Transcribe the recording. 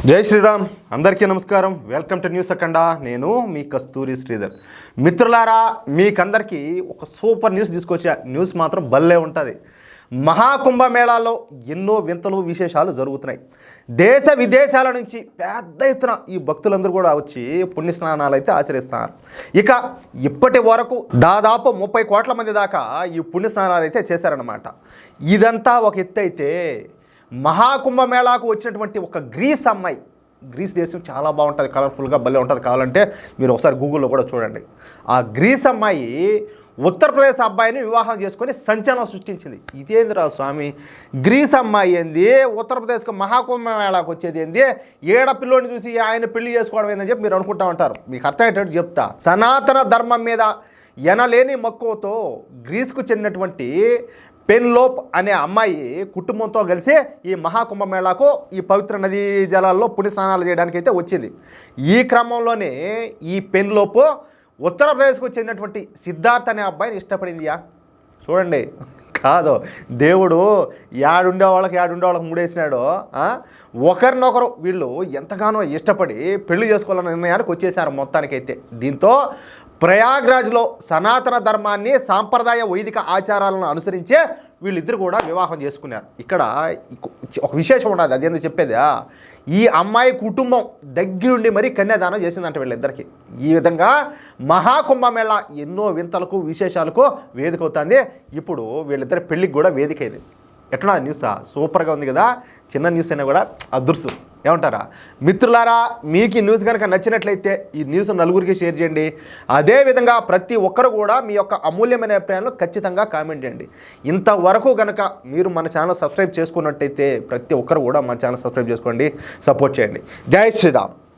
జై శ్రీరామ్. అందరికీ నమస్కారం. వెల్కమ్ టు న్యూస్ అఖండ. నేను మీ కస్తూరి శ్రీధర్. మిత్రులారా, మీకందరికీ ఒక సూపర్ న్యూస్ తీసుకొచ్చా. న్యూస్ మాత్రం భలే ఉంటుంది. మహాకుంభమేళాలో ఎన్నో వింతలు విశేషాలు జరుగుతున్నాయి. దేశ విదేశాల నుంచి పెద్ద ఎత్తున ఈ భక్తులందరూ కూడా వచ్చి పుణ్యస్నానాలు అయితే ఆచరిస్తున్నారు. ఇక ఇప్పటి వరకు దాదాపు 30 కోట్ల మంది దాకా ఈ పుణ్యస్నానాలు అయితే చేశారన్నమాట. ఇదంతా ఒక ఎత్తు అయితే, మహాకుంభమేళాకు వచ్చినటువంటి ఒక గ్రీస్ అమ్మాయి, గ్రీస్ దేశం చాలా బాగుంటుంది, కలర్ఫుల్గా భలే ఉంటుంది. కావాలంటే మీరు ఒకసారి గూగుల్లో కూడా చూడండి. ఆ గ్రీస్ అమ్మాయి ఉత్తరప్రదేశ్ అబ్బాయిని వివాహం చేసుకొని సంచలనం సృష్టించింది. ఇదేందిరా స్వామి, గ్రీస్ అమ్మాయి ఏంది, ఉత్తరప్రదేశ్కి మహాకుంభమేళాకు వచ్చేది ఏంది, ఏడ పిల్లోని చూసి ఆయన పెళ్లి చేసుకోవడం ఏందని చెప్పి మీరు అనుకుంటా ఉంటారు. మీకు అర్థమయ్యేటట్టు చెప్తా. సనాతన ధర్మం మీద ఎనలేని మక్కువతో గ్రీస్కు చెందినటువంటి పెన్లోప్ అనే అమ్మాయి కుటుంబంతో కలిసి ఈ మహాకుంభమేళాకు ఈ పవిత్ర నదీ జలాల్లో పుణ్యస్నానాలు చేయడానికి అయితే వచ్చింది. ఈ క్రమంలోనే ఈ పెన్లోప్ ఉత్తరప్రదేశ్కు చెందినటువంటి సిద్ధార్థ్ అనే అబ్బాయిని ఇష్టపడిందియా. చూడండి, కాదు దేవుడు యాడుండే వాళ్ళకి ముడేసినాడు. ఒకరినొకరు వీళ్ళు ఎంతగానో ఇష్టపడి పెళ్లి చేసుకోవాలన్న నిర్ణయానికి వచ్చేసారు మొత్తానికైతే. దీంతో ప్రయాగ్రాజ్లో సనాతన ధర్మాన్ని, సాంప్రదాయ వైదిక ఆచారాలను అనుసరించే వీళ్ళిద్దరు కూడా వివాహం చేసుకున్నారు. ఇక్కడ ఒక విశేషం ఉండదు, అది ఎందుకు చెప్పేదా, ఈ అమ్మాయి కుటుంబం దగ్గరుండి మరీ కన్యాదానం చేసిందంట వీళ్ళిద్దరికి. ఈ విధంగా మహాకుంభమేళా ఎన్నో వింతలకు విశేషాలకు వేదిక అవుతుంది. ఇప్పుడు వీళ్ళిద్దరి పెళ్ళికి కూడా వేదిక అయింది. ఎట్లా న్యూసా? సూపర్గా ఉంది కదా. చిన్న న్యూస్ అయినా కూడా అదృష్టం, ఏమంటారా మిత్రులారా? మీకు ఈ న్యూస్ కనుక నచ్చినట్లయితే ఈ న్యూస్ నలుగురికి షేర్ చేయండి. అదేవిధంగా ప్రతి ఒక్కరు కూడా మీ యొక్క అమూల్యమైన అభిప్రాయాలను ఖచ్చితంగా కామెంట్ చేయండి. ఇంతవరకు కనుక మీరు మన ఛానల్ సబ్స్క్రైబ్ చేసుకున్నట్టయితే ప్రతి ఒక్కరు కూడా మన ఛానల్ సబ్స్క్రైబ్ చేసుకోండి, సపోర్ట్ చేయండి. జై శ్రీరామ్.